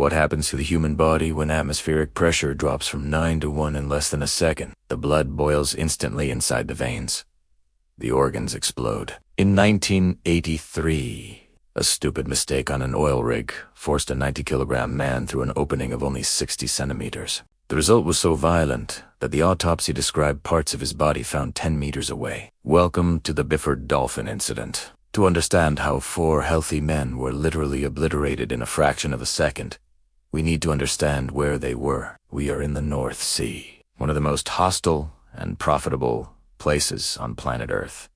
What happens to the human body when atmospheric pressure drops from 9 to 1 in less than a second? The blood boils instantly inside the veins. The organs explode. In 1983, a stupid mistake on an oil rig forced a 90-kilogram man through an opening of only 60 centimeters. The result was so violent that the autopsy described parts of his body found 10 meters away. Welcome to the Byford Dolphin incident. To understand how 4 healthy men were literally obliterated in a fraction of a second, we need to understand where they were. We are in the North Sea, one of the most hostile and profitable places on planet Earth.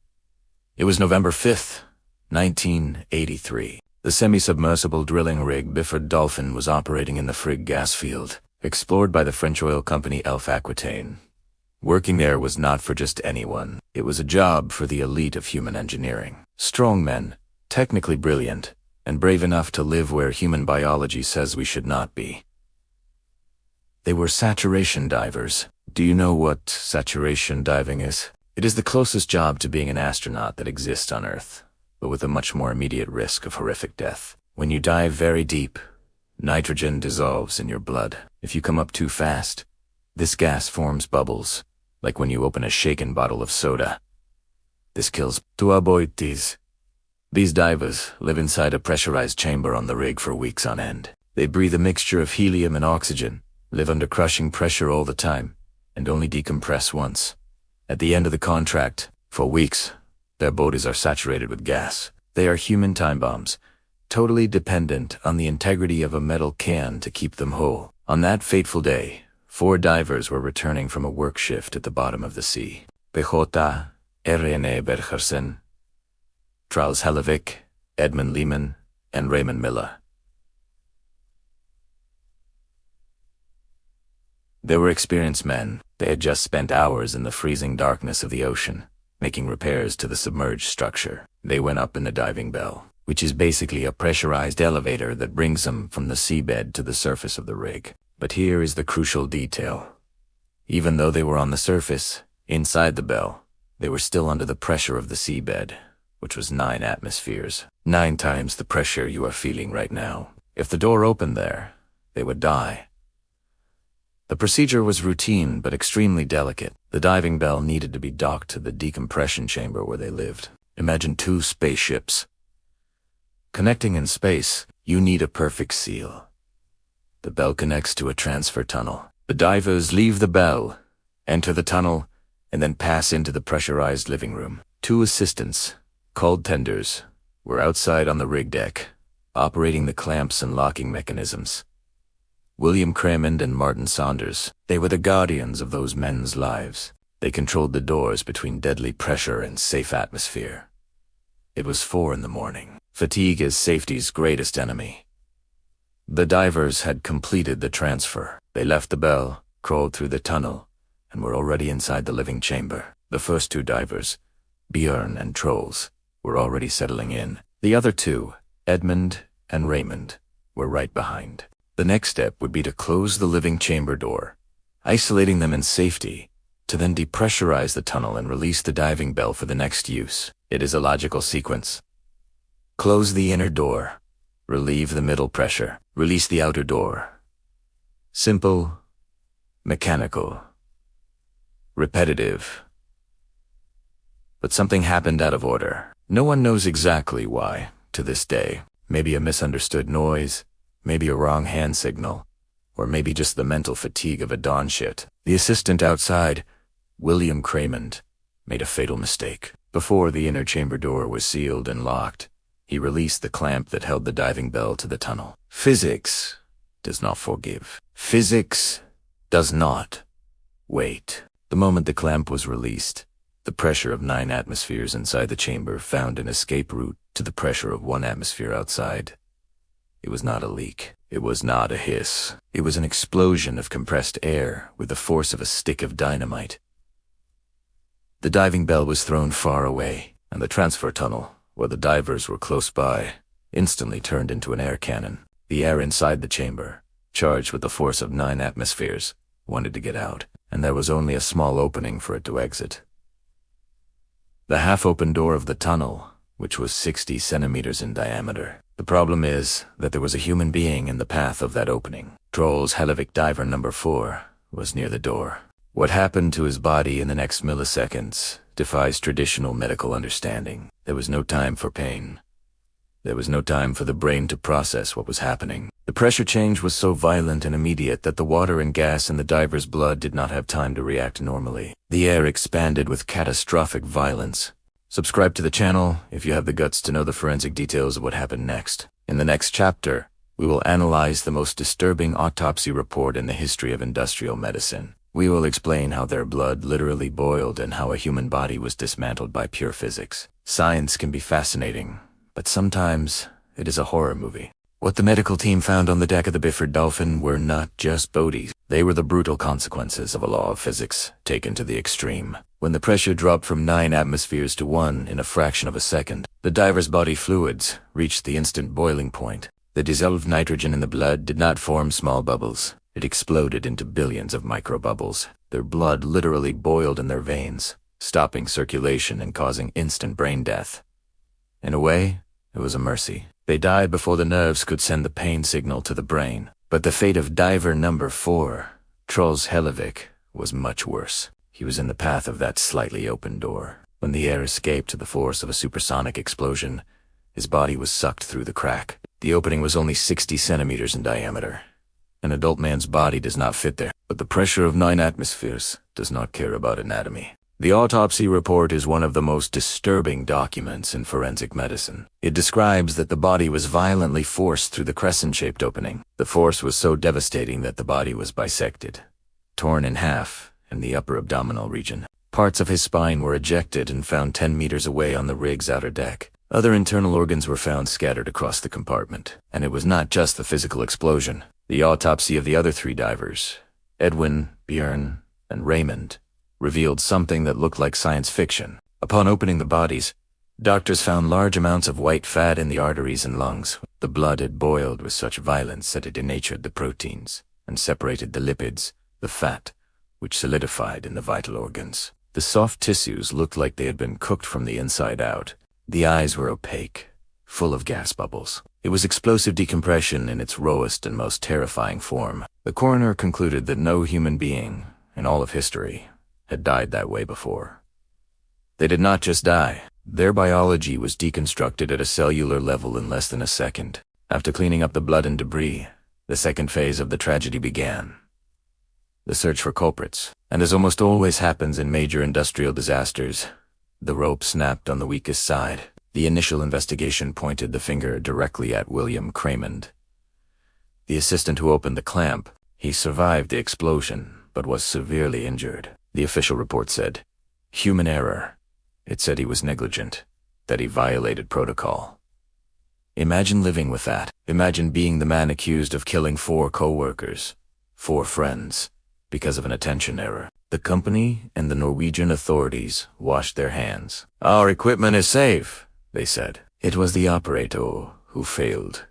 It was November 5th, 1983. The semi-submersible drilling rig Byford Dolphin was operating in the Frigg gas field, explored by the French oil company Elf Aquitaine. Working there was not for just anyone. It was a job for the elite of human engineering. Strong men, technically brilliant, and brave enough to live where human biology says we should not be. They were saturation divers. Do you know what saturation diving is? It is the closest job to being an astronaut that exists on Earth, but with a much more immediate risk of horrific death. When you dive very deep, nitrogen dissolves in your blood. If you come up too fast, this gas forms bubbles, like when you open a shaken bottle of soda. This kills. To avoid these divers live inside a pressurized chamber on the rig for weeks on end. They breathe a mixture of helium and oxygen, live under crushing pressure all the time, and only decompress once. At the end of the contract, for weeks, their bodies are saturated with gas. They are human time bombs, totally dependent on the integrity of a metal can to keep them whole. On that fateful day, 4 divers were returning from a work shift at the bottom of the sea. PJ, René Bergersen, Charles Hellevick, Edmund Lehman, and Raymond Miller. They were experienced men. They had just spent hours in the freezing darkness of the ocean, making repairs to the submerged structure. They went up in the diving bell, which is basically a pressurized elevator that brings them from the seabed to the surface of the rig. But here is the crucial detail. Even though they were on the surface, inside the bell, they were still under the pressure of the seabed, which was 9 atmospheres. 9 times the pressure you are feeling right now. If the door opened there, they would die. The procedure was routine but extremely delicate. The diving bell needed to be docked to the decompression chamber where they lived. Imagine 2 spaceships. Connecting in space, you need a perfect seal. The bell connects to a transfer tunnel. The divers leave the bell, enter the tunnel, and then pass into the pressurized living room. 2 assistants, called tenders, were outside on the rig deck, operating the clamps and locking mechanisms. William Cramond and Martin Saunders, they were the guardians of those men's lives. They controlled the doors between deadly pressure and safe atmosphere. It was 4 in the morning. Fatigue is safety's greatest enemy. The divers had completed the transfer. They left the bell, crawled through the tunnel, and were already inside the living chamber. The first 2 divers, Björn and Trolls, were already settling in. The other 2, Edmund and Raymond, were right behind. The next step would be to close the living chamber door, isolating them in safety, to then depressurize the tunnel and release the diving bell for the next use. It is a logical sequence. Close the inner door, relieve the middle pressure, release the outer door. Simple, mechanical, repetitive. But something happened out of order. No one knows exactly why, to this day. Maybe a misunderstood noise, maybe a wrong hand signal, or maybe just the mental fatigue of a dawn shift. The assistant outside, William Cramond, made a fatal mistake. Before the inner chamber door was sealed and locked, he released the clamp that held the diving bell to the tunnel. Physics does not forgive. Physics does not wait. The moment the clamp was released, the pressure of 9 atmospheres inside the chamber found an escape route to the pressure of 1 atmosphere outside. It was not a leak. It was not a hiss. It was an explosion of compressed air with the force of a stick of dynamite. The diving bell was thrown far away, and the transfer tunnel, where the divers were close by, instantly turned into an air cannon. The air inside the chamber, charged with the force of 9 atmospheres, wanted to get out, and there was only a small opening for it to exit. The half-open door of the tunnel, which was 60 centimeters in diameter, The problem is that there was a human being in the path of that opening. Troll's Hellevic diver number 4 was near the door. What happened to his body in the next milliseconds defies traditional medical understanding. There was no time for pain. There was no time for the brain to process what was happening. The pressure change was so violent and immediate that the water and gas in the diver's blood did not have time to react normally. The air expanded with catastrophic violence. Subscribe to the channel if you have the guts to know the forensic details of what happened next. In the next chapter, we will analyze the most disturbing autopsy report in the history of industrial medicine. We will explain how their blood literally boiled and how a human body was dismantled by pure physics. Science can be fascinating, but sometimes it is a horror movie. What the medical team found on the deck of the Byford Dolphin were not just bodies. They were the brutal consequences of a law of physics taken to the extreme. When the pressure dropped from 9 atmospheres to 1 in a fraction of a second, the diver's body fluids reached the instant boiling point. The dissolved nitrogen in the blood did not form small bubbles. It exploded into billions of microbubbles. Their blood literally boiled in their veins, stopping circulation and causing instant brain death. In a way, it was a mercy. They died before the nerves could send the pain signal to the brain. But the fate of diver number 4, Troll's Hellevic, was much worse. He was in the path of that slightly open door. When the air escaped to the force of a supersonic explosion, his body was sucked through the crack. The opening was only 60 centimeters in diameter. An adult man's body does not fit there, but the pressure of 9 atmospheres does not care about anatomy. The autopsy report is one of the most disturbing documents in forensic medicine. It describes that the body was violently forced through the crescent-shaped opening. The force was so devastating that the body was bisected, torn in half in the upper abdominal region. Parts of his spine were ejected and found 10 meters away on the rig's outer deck. Other internal organs were found scattered across the compartment. And it was not just the physical explosion. The autopsy of the other 3 divers, Edwin, Björn, and Raymond, revealed something that looked like science fiction. Upon opening the bodies, doctors found large amounts of white fat in the arteries and lungs. The blood had boiled with such violence that it denatured the proteins and separated the lipids, the fat, which solidified in the vital organs. The soft tissues looked like they had been cooked from the inside out. The eyes were opaque, full of gas bubbles. It was explosive decompression in its rawest and most terrifying form. The coroner concluded that no human being, in all of history, had died that way before. They did not just die. Their biology was deconstructed at a cellular level in less than a second. After cleaning up the blood and debris, the second phase of the tragedy began. The search for culprits. And as almost always happens in major industrial disasters, the rope snapped on the weakest side. The initial investigation pointed the finger directly at William Craymond, the assistant who opened the clamp. He survived the explosion, but was severely injured. The official report said, human error. It said he was negligent, that he violated protocol. Imagine living with that. Imagine being the man accused of killing 4 co-workers, 4 friends, because of an attention error. The company and the Norwegian authorities washed their hands. Our equipment is safe, they said. It was the operator who failed.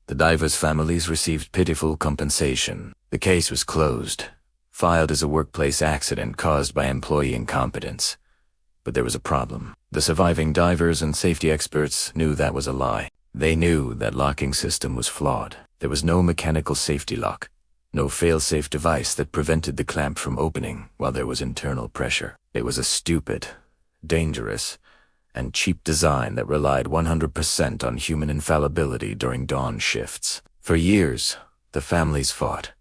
The divers' families received pitiful compensation. The case was closed, filed as a workplace accident caused by employee incompetence. But there was a problem. The surviving divers and safety experts knew that was a lie. They knew that locking system was flawed. There was no mechanical safety lock, no fail-safe device that prevented the clamp from opening while there was internal pressure. It was a stupid, dangerous, and cheap design that relied 100% on human infallibility during dawn shifts. For years, the families fought.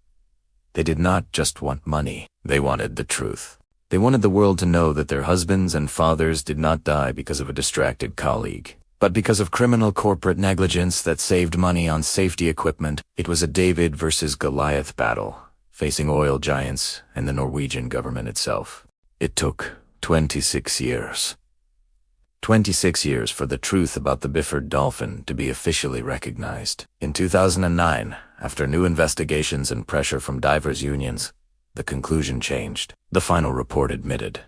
They did not just want money. They wanted the truth. They wanted the world to know that their husbands and fathers did not die because of a distracted colleague, but because of criminal corporate negligence that saved money on safety equipment. It was a David versus Goliath battle, facing oil giants and the Norwegian government itself. It took 26 years. 26 years for the truth about the Byford Dolphin to be officially recognized. In 2009, after new investigations and pressure from divers' unions, the conclusion changed. The final report admitted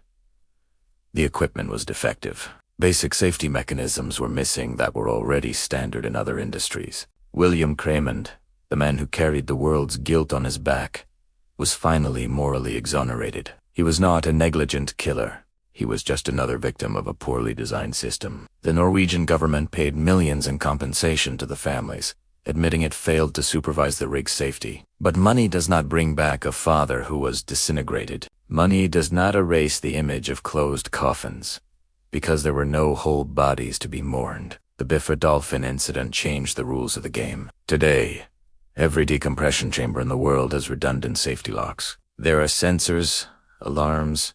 the equipment was defective. Basic safety mechanisms were missing that were already standard in other industries. William Craymond, the man who carried the world's guilt on his back, was finally morally exonerated. He was not a negligent killer. He was just another victim of a poorly designed system. The Norwegian government paid millions in compensation to the families, admitting it failed to supervise the rig's safety. But money does not bring back a father who was disintegrated. Money does not erase the image of closed coffins, because there were no whole bodies to be mourned. The Byford Dolphin incident changed the rules of the game. Today, every decompression chamber in the world has redundant safety locks. There are sensors, alarms,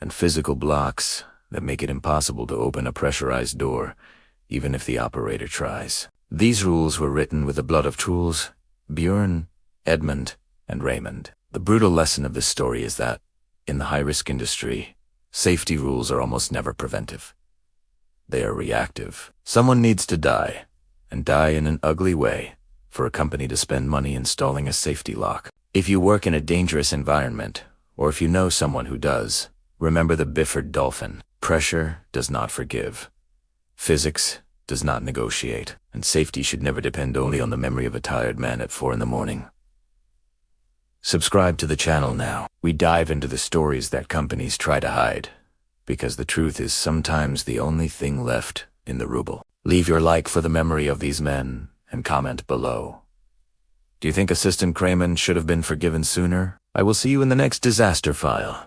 and physical blocks that make it impossible to open a pressurized door, even if the operator tries. These rules were written with the blood of Truls, Björn, Edmund, and Raymond. The brutal lesson of this story is that, in the high-risk industry, safety rules are almost never preventive. They are reactive. Someone needs to die, and die in an ugly way, for a company to spend money installing a safety lock. If you work in a dangerous environment, or if you know someone who does, remember the Byford Dolphin. Pressure does not forgive. Physics does not negotiate, and safety should never depend only on the memory of a tired man at 4 in the morning. Subscribe to the channel now. We dive into the stories that companies try to hide, because the truth is sometimes the only thing left in the ruble. Leave your like for the memory of these men, and comment below. Do you think Assistant Kramen should have been forgiven sooner? I will see you in the next disaster file.